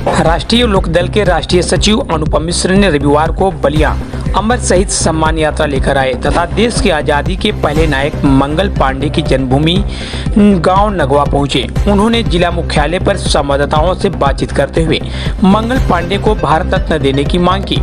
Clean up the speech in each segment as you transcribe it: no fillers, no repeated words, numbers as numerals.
राष्ट्रीय लोकदल के राष्ट्रीय सचिव अनुपम मिश्र ने रविवार को बलिया अमर शहीद सम्मान यात्रा लेकर आए तथा देश की आज़ादी के पहले नायक मंगल पांडे की जन्मभूमि गांव नगवा पहुंचे। उन्होंने जिला मुख्यालय पर संवाददाताओं से बातचीत करते हुए मंगल पांडे को भारत रत्न देने की मांग की।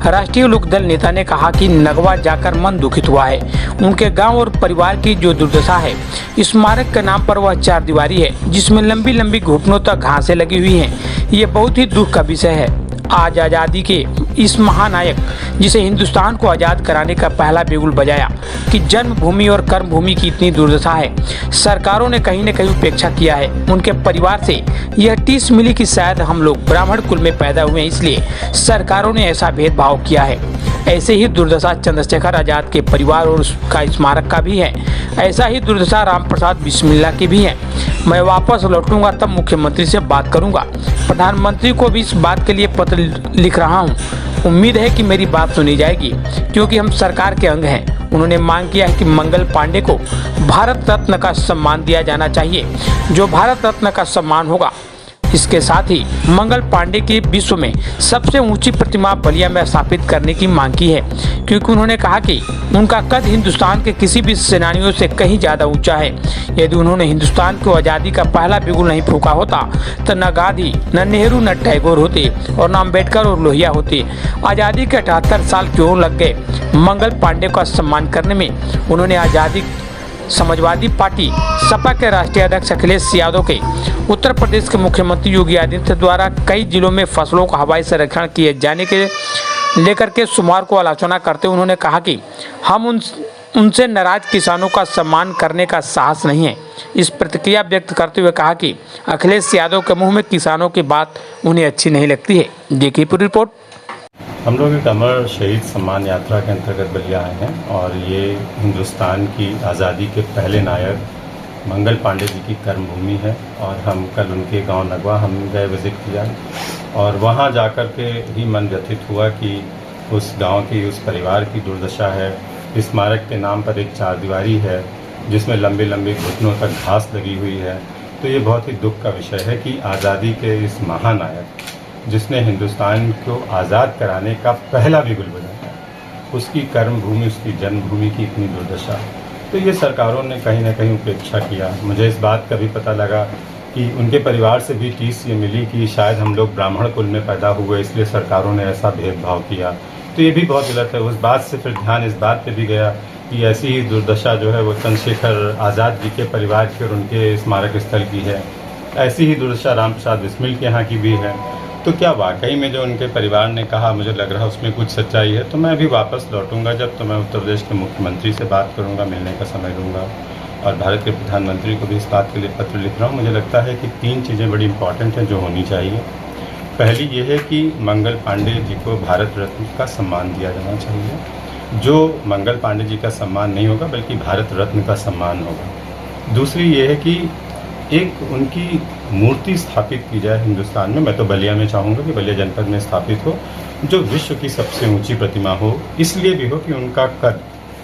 राष्ट्रीय लोकदल नेता ने कहा कि नगवा जाकर मन दुखित हुआ है। उनके गाँव और परिवार की जो दुर्दशा है, स्मारक के नाम पर वह चार दीवारी है जिसमें लंबी लंबी घुटनों तक घासें लगी हुई हैं। ये बहुत ही दुख का विषय है। आज आज़ादी के इस महानायक जिसे हिंदुस्तान को आज़ाद कराने का पहला बिगुल बजाया कि जन्मभूमि और कर्मभूमि की इतनी दुर्दशा है, सरकारों ने कहीं न कहीं उपेक्षा किया है। उनके परिवार से यह टीस मिली कि शायद हम लोग ब्राह्मण कुल में पैदा हुए हैं, इसलिए सरकारों ने ऐसा भेदभाव किया है। ऐसे ही दुर्दशा चंद्रशेखर आज़ाद के परिवार और उसका स्मारक का भी है। ऐसा ही दुर्दशा राम प्रसाद बिस्मिल्ला की भी है। मैं वापस लौटूंगा तब मुख्यमंत्री से बात करूंगा। प्रधानमंत्री को भी इस बात के लिए पत्र लिख रहा हूं। उम्मीद है कि मेरी बात सुनी जाएगी क्योंकि हम सरकार के अंग हैं। उन्होंने मांग किया है कि मंगल पांडे को भारत रत्न का सम्मान दिया जाना चाहिए, जो भारत रत्न का सम्मान होगा। इसके साथ ही मंगल पांडे की विश्व में सबसे ऊंची प्रतिमा बलिया में स्थापित करने की मांग की है, क्योंकि उन्होंने कहा कि उनका कद हिंदुस्तान के किसी भी सेनानियों से कहीं ज़्यादा ऊंचा है। यदि उन्होंने हिंदुस्तान को आज़ादी का पहला बिगुल नहीं फूंका होता तो न गांधी, न नेहरू, न टैगोर होते और न अम्बेडकर और लोहिया होते। आज़ादी के 78 साल क्यों लग गए? मंगल पांडे का सम्मान करने में उन्होंने आज़ादी समाजवादी पार्टी सपा के राष्ट्रीय अध्यक्ष अखिलेश यादव के उत्तर प्रदेश के मुख्यमंत्री योगी आदित्यनाथ द्वारा कई जिलों में फसलों का हवाई संरक्षण किए जाने के लेकर के सोमवार को आलोचना करते हुए उन्होंने कहा कि हम उनसे नाराज किसानों का सम्मान करने का साहस नहीं है। इस प्रतिक्रिया व्यक्त करते हुए कहा कि अखिलेश यादव के मुंह में किसानों की बात उन्हें अच्छी नहीं लगती है। देखिए पूरी रिपोर्ट। हम लोग एक अमर शहीद सम्मान यात्रा के अंतर्गत बलिया आए हैं और ये हिंदुस्तान की आज़ादी के पहले नायक मंगल पांडे जी की कर्मभूमि है और हम कल उनके गांव नगवा हम गए विज़िट किया और वहां जाकर के ही मन व्यथित हुआ कि उस गांव की, उस परिवार की दुर्दशा है। स्मारक के नाम पर एक चारदीवारी है जिसमें लंबी लंबी घुटनों तक घास लगी हुई है। तो ये बहुत ही दुख का विषय है कि आज़ादी के इस महानायक जिसने हिंदुस्तान को आज़ाद कराने का पहला बिगुल बजाया, उसकी कर्मभूमि, उसकी जन्मभूमि की इतनी दुर्दशा। तो ये सरकारों ने कहीं ना कहीं उपेक्षा किया। मुझे इस बात का भी पता लगा कि उनके परिवार से भी टीस ये मिली कि शायद हम लोग ब्राह्मण कुल में पैदा हुए, इसलिए सरकारों ने ऐसा भेदभाव किया। तो ये भी बहुत गलत है। उस बात से फिर ध्यान इस बात पे भी गया कि ऐसी ही दुर्दशा जो है वो चंद्रशेखर आज़ाद जी के परिवार की और उनके स्मारक स्थल की है। ऐसी ही दुर्दशा राम प्रसाद बिस्मिल के यहाँ की भी है। तो क्या वाकई में जो उनके परिवार ने कहा, मुझे लग रहा है उसमें कुछ सच्चाई है। तो मैं अभी वापस लौटूंगा जब, तो मैं उत्तर प्रदेश के मुख्यमंत्री से बात करूंगा, मिलने का समय लूँगा और भारत के प्रधानमंत्री को भी इस बात के लिए पत्र लिख रहा हूँ। मुझे लगता है कि 3 चीज़ें बड़ी इंपॉर्टेंट हैं जो होनी चाहिए। पहली ये है कि मंगल पांडे जी को भारत रत्न का सम्मान दिया जाना चाहिए। जो मंगल पांडे जी का सम्मान नहीं होगा बल्कि भारत रत्न का सम्मान होगा। दूसरी ये है कि एक उनकी मूर्ति स्थापित की जाए हिंदुस्तान में। मैं तो बलिया में चाहूँगा कि बलिया जनपद में स्थापित हो, जो विश्व की सबसे ऊंची प्रतिमा हो। इसलिए भी हो कि उनका कद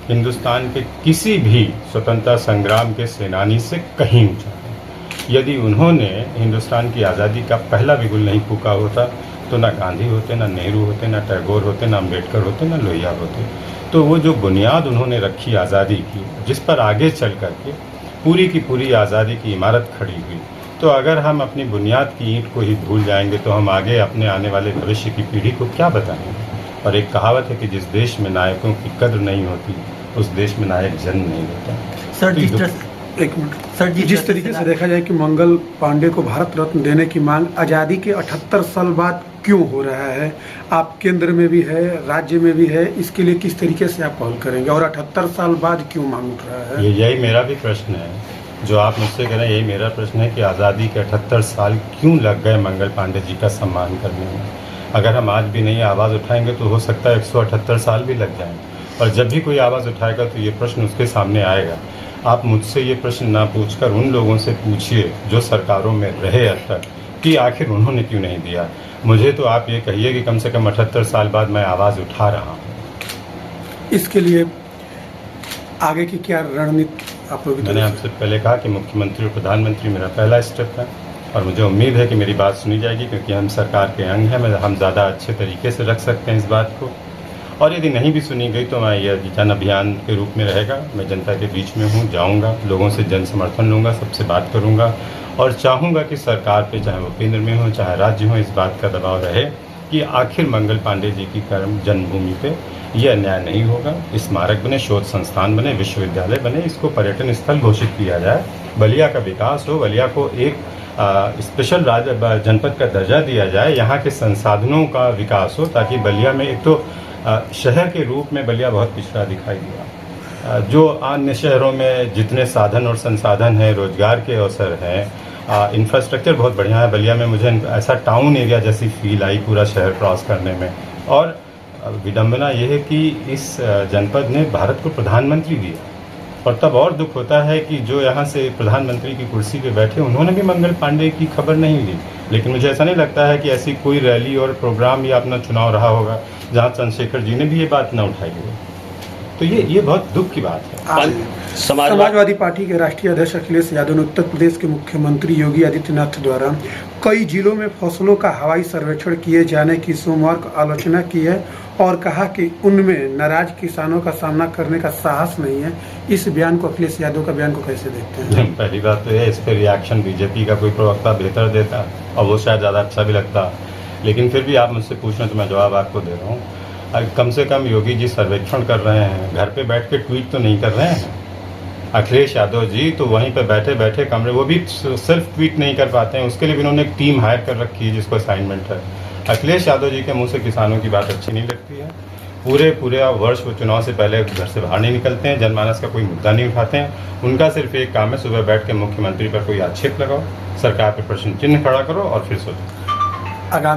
हिंदुस्तान के किसी भी स्वतंत्रता संग्राम के सेनानी से कहीं ऊंचा है। यदि उन्होंने हिंदुस्तान की आज़ादी का पहला बिगुल नहीं फूंका होता तो ना गांधी होते, ना नेहरू होते, ना टैगोर होते, ना अम्बेडकर होते, ना लोहिया होते। तो वो जो बुनियाद उन्होंने रखी आज़ादी की, जिस पर आगे चल करके पूरी की पूरी आज़ादी की इमारत खड़ी हुई, तो अगर हम अपनी बुनियाद की ईंट को ही भूल जाएंगे तो हम आगे अपने आने वाले भविष्य की पीढ़ी को क्या बताएंगे। और एक कहावत है कि जिस देश में नायकों की कद्र नहीं होती उस देश में नायक जन्म नहीं लेता। सर जी, जिस तरीके से देखा जाए कि मंगल पांडे को भारत रत्न देने की मांग आज़ादी के 78 साल बाद क्यों हो रहा है? आप केंद्र में भी है, राज्य में भी है, इसके लिए किस तरीके से आप पहल करेंगे और 78 साल बाद क्यों मांग उठ रहा है? यही मेरा भी प्रश्न है जो आप मुझसे कह रहे हैं। यही मेरा प्रश्न है कि आज़ादी के 78 साल क्यों लग गए मंगल पांडे जी का सम्मान करने में। अगर हम आज भी नहीं आवाज़ उठाएंगे तो हो सकता है 178 साल भी लग जाएं। और जब भी कोई आवाज़ उठाएगा तो ये प्रश्न उसके सामने आएगा। आप मुझसे ये प्रश्न ना पूछकर उन लोगों से पूछिए जो सरकारों में रहे अब तक, कि आखिर उन्होंने क्यों नहीं दिया। मुझे तो आप ये कहिए कि कम से कम 78 साल बाद मैं आवाज़ उठा रहा हूँ। इसके लिए आगे की क्या रणनीति आप लोग? मैंने आपसे पहले कहा कि मुख्यमंत्री और प्रधानमंत्री मेरा पहला स्टेप है। और मुझे उम्मीद है कि मेरी बात सुनी जाएगी, क्योंकि हम सरकार के अंग हैं, हम ज़्यादा अच्छे तरीके से रख सकते हैं इस बात को। और यदि नहीं भी सुनी गई तो मैं यह जन अभियान के रूप में रहेगा। मैं जनता के बीच में हूँ, जाऊँगा, लोगों से जन समर्थन लूँगा, सबसे बात करूँगा और चाहूँगा कि सरकार पे, चाहे वो केंद्र में हो चाहे राज्य हो, इस बात का दबाव रहे कि आखिर मंगल पांडे जी की कर्म जन्मभूमि पे ये अन्याय नहीं होगा। स्मारक बने, शोध संस्थान बने, विश्वविद्यालय बने, इसको पर्यटन स्थल घोषित किया जाए, बलिया का विकास हो, बलिया को एक स्पेशल जनपद का दर्जा दिया जाए, यहाँ के संसाधनों का विकास हो, ताकि बलिया में एक तो शहर के रूप में बलिया बहुत पिछड़ा दिखाई दिया। जो अन्य शहरों में जितने साधन और संसाधन हैं, रोजगार के अवसर हैं, इंफ्रास्ट्रक्चर बहुत बढ़िया है, बलिया में मुझे ऐसा टाउन एरिया जैसी फील आई पूरा शहर क्रॉस करने में। और विडंबना यह है कि इस जनपद ने भारत को प्रधानमंत्री दिया, और तब और दुख होता है कि जो यहाँ से प्रधानमंत्री की कुर्सी पे बैठे उन्होंने भी मंगल पांडे की खबर नहीं ली। लेकिन मुझे ऐसा नहीं लगता है कि ऐसी कोई रैली और प्रोग्राम या अपना चुनाव रहा होगा जहाँ चंद्रशेखर जी ने भी ये बात न उठाई हो। तो ये बहुत दुख की बात है। समाजवादी पार्टी के राष्ट्रीय अध्यक्ष अखिलेश यादव ने उत्तर प्रदेश के मुख्यमंत्री योगी आदित्यनाथ द्वारा कई जिलों में फसलों का हवाई सर्वेक्षण किए जाने की सोमवार को आलोचना की है और कहा कि उनमें नाराज किसानों का सामना करने का साहस नहीं है। इस बयान को, अखिलेश यादव का बयान को कैसे देखते हैं? पहली बात तो है, इस पर रिएक्शन बीजेपी का कोई प्रवक्ता बेहतर देता और वो शायद ज़्यादा अच्छा भी लगता, लेकिन फिर भी आप मुझसे पूछना तो मैं जवाब आपको दे रहा हूँ। कम से कम योगी जी सर्वेक्षण कर रहे हैं, घर पे बैठ के ट्वीट तो नहीं कर रहे हैं। अखिलेश यादव जी तो वहीं पे बैठे बैठे कमरे, वो भी सेल्फ ट्वीट नहीं कर पाते हैं, उसके लिए भी उन्होंने एक टीम हायर कर रखी है जिसको असाइनमेंट है। अखिलेश यादव जी के मुंह से किसानों की बात अच्छी नहीं लगती है। पूरे वर्ष वो चुनाव से पहले घर से बाहर नहीं निकलते हैं, जनमानस का कोई मुद्दा नहीं उठाते हैं। उनका सिर्फ एक काम है, सुबह बैठ के मुख्यमंत्री पर कोई आक्षेप लगाओ, सरकार पर प्रश्न चिन्ह खड़ा करो और फिर सोचो।